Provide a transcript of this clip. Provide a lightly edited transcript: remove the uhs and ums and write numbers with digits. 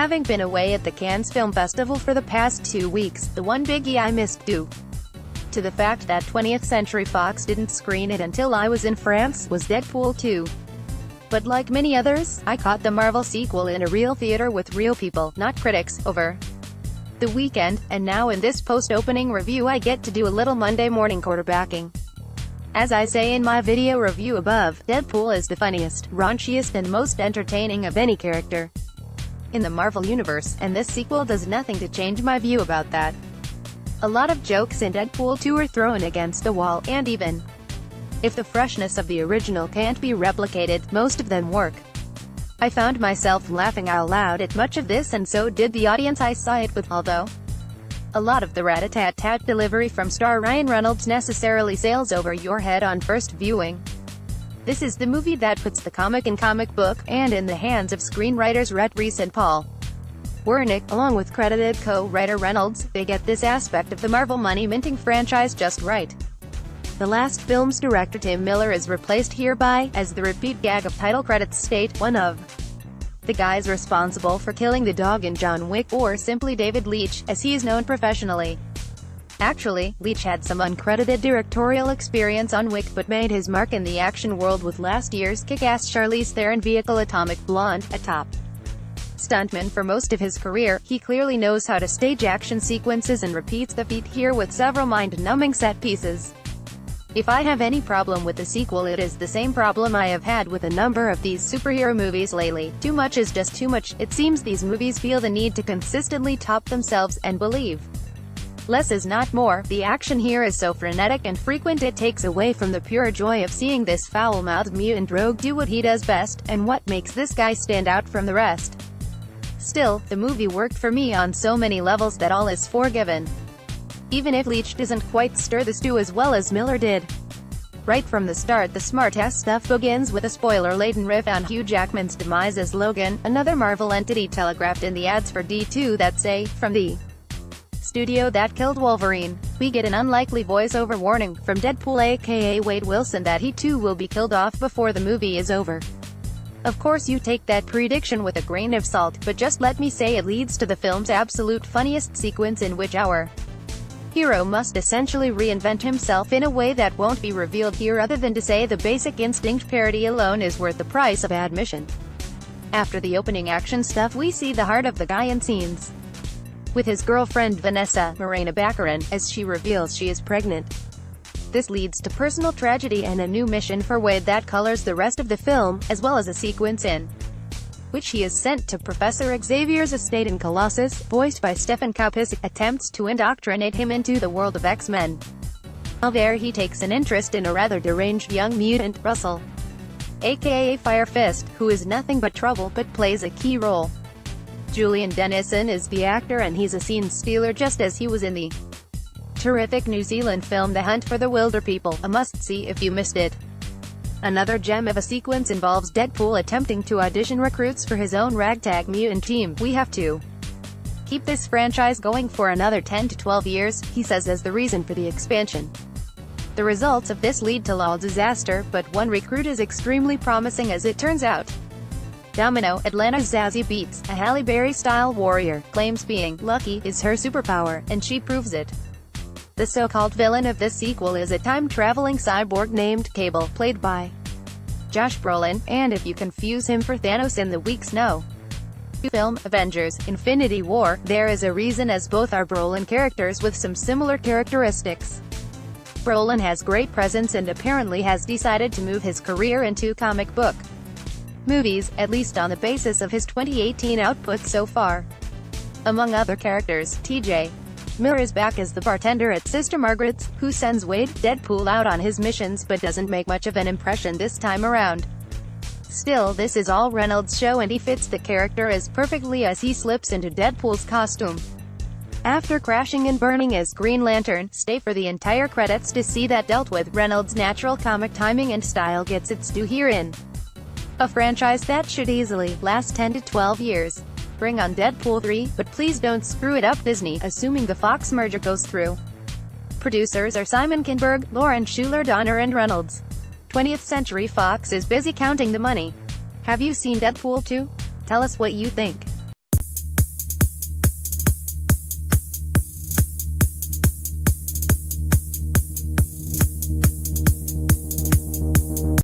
Having been away at the Cannes Film Festival for the past 2 weeks, the one biggie I missed due to the fact that 20th Century Fox didn't screen it until I was in France was Deadpool 2. But like many others, I caught the Marvel sequel in a real theater with real people, not critics, over the weekend, and now in this post-opening review I get to do a little Monday morning quarterbacking. As I say in my video review above, Deadpool is the funniest, raunchiest and most entertaining of any character in the Marvel Universe, and this sequel does nothing to change my view about that. A lot of jokes in Deadpool 2 are thrown against the wall, and even if the freshness of the original can't be replicated, most of them work. I found myself laughing out loud at much of this, and so did the audience I saw it with, although a lot of the rat-a-tat-tat delivery from star Ryan Reynolds necessarily sails over your head on first viewing. This is the movie that puts the comic in comic book, and in the hands of screenwriters Rhett Reese and Paul Wernick, along with credited co-writer Reynolds. They get this aspect of the Marvel money-minting franchise just right. The last film's director Tim Miller is replaced hereby, as the repeat gag of title credits state, one of the guys responsible for killing the dog in John Wick, or simply David Leitch, as he is known professionally. Actually, Leitch had some uncredited directorial experience on Wick, but made his mark in the action world with last year's kick-ass Charlize Theron vehicle Atomic Blonde. A top stuntman for most of his career, he clearly knows how to stage action sequences and repeats the feat here with several mind-numbing set pieces. If I have any problem with the sequel, it is the same problem I have had with a number of these superhero movies lately. Too much is just too much. It seems these movies feel the need to consistently top themselves, and believe less is not more. The action here is so frenetic and frequent it takes away from the pure joy of seeing this foul-mouthed mutant rogue do what he does best, and what makes this guy stand out from the rest. Still, the movie worked for me on so many levels that all is forgiven. Even if Leitch doesn't quite stir the stew as well as Miller did. Right from the start, the smart-ass stuff begins with a spoiler-laden riff on Hugh Jackman's demise as Logan, another Marvel entity telegraphed in the ads for D2 that say, "From the studio that killed Wolverine." We get an unlikely voiceover warning from Deadpool aka Wade Wilson that he too will be killed off before the movie is over. Of course you take that prediction with a grain of salt, but just let me say it leads to the film's absolute funniest sequence, in which our hero must essentially reinvent himself in a way that won't be revealed here, other than to say the Basic Instinct parody alone is worth the price of admission. After the opening action stuff, we see the heart of the guy in scenes with his girlfriend Vanessa, Morena Baccarin, as she reveals she is pregnant. This leads to personal tragedy and a new mission for Wade that colors the rest of the film, as well as a sequence in which he is sent to Professor Xavier's estate in Colossus, voiced by Stefan Kaupisk, attempts to indoctrinate him into the world of X-Men. While there he takes an interest in a rather deranged young mutant, Russell, aka Fire Fist, who is nothing but trouble, but plays a key role. Julian Dennison is the actor, and he's a scene stealer just as he was in the terrific New Zealand film The Hunt for the Wilder People, a must-see if you missed it. Another gem of a sequence involves Deadpool attempting to audition recruits for his own ragtag mutant team. "We have to keep this franchise going for another 10 to 12 years, he says as the reason for the expansion. The results of this lead to all disaster, but one recruit is extremely promising as it turns out. Domino, Atlanta's Zazie Beetz, a Halle Berry-style warrior, claims being lucky is her superpower, and she proves it. The so-called villain of this sequel is a time-traveling cyborg named Cable, played by Josh Brolin, and if you confuse him for Thanos in the week's No. film, Avengers: Infinity War, there is a reason, as both are Brolin characters with some similar characteristics. Brolin has great presence and apparently has decided to move his career into comic book movies, at least on the basis of his 2018 output so far. Among other characters, T.J. Miller is back as the bartender at Sister Margaret's, who sends Wade, Deadpool, out on his missions but doesn't make much of an impression this time around. Still, this is all Reynolds' show and he fits the character as perfectly as he slips into Deadpool's costume. After crashing and burning as Green Lantern, stay for the entire credits to see that dealt with. Reynolds' natural comic timing and style gets its due herein. A franchise that should easily last 10 to 12 years. Bring on Deadpool 3, but please don't screw it up, Disney, assuming the Fox merger goes through. Producers are Simon Kinberg, Lauren Schuler Donner and Reynolds. 20th Century Fox is busy counting the money. Have you seen Deadpool 2? Tell us what you think.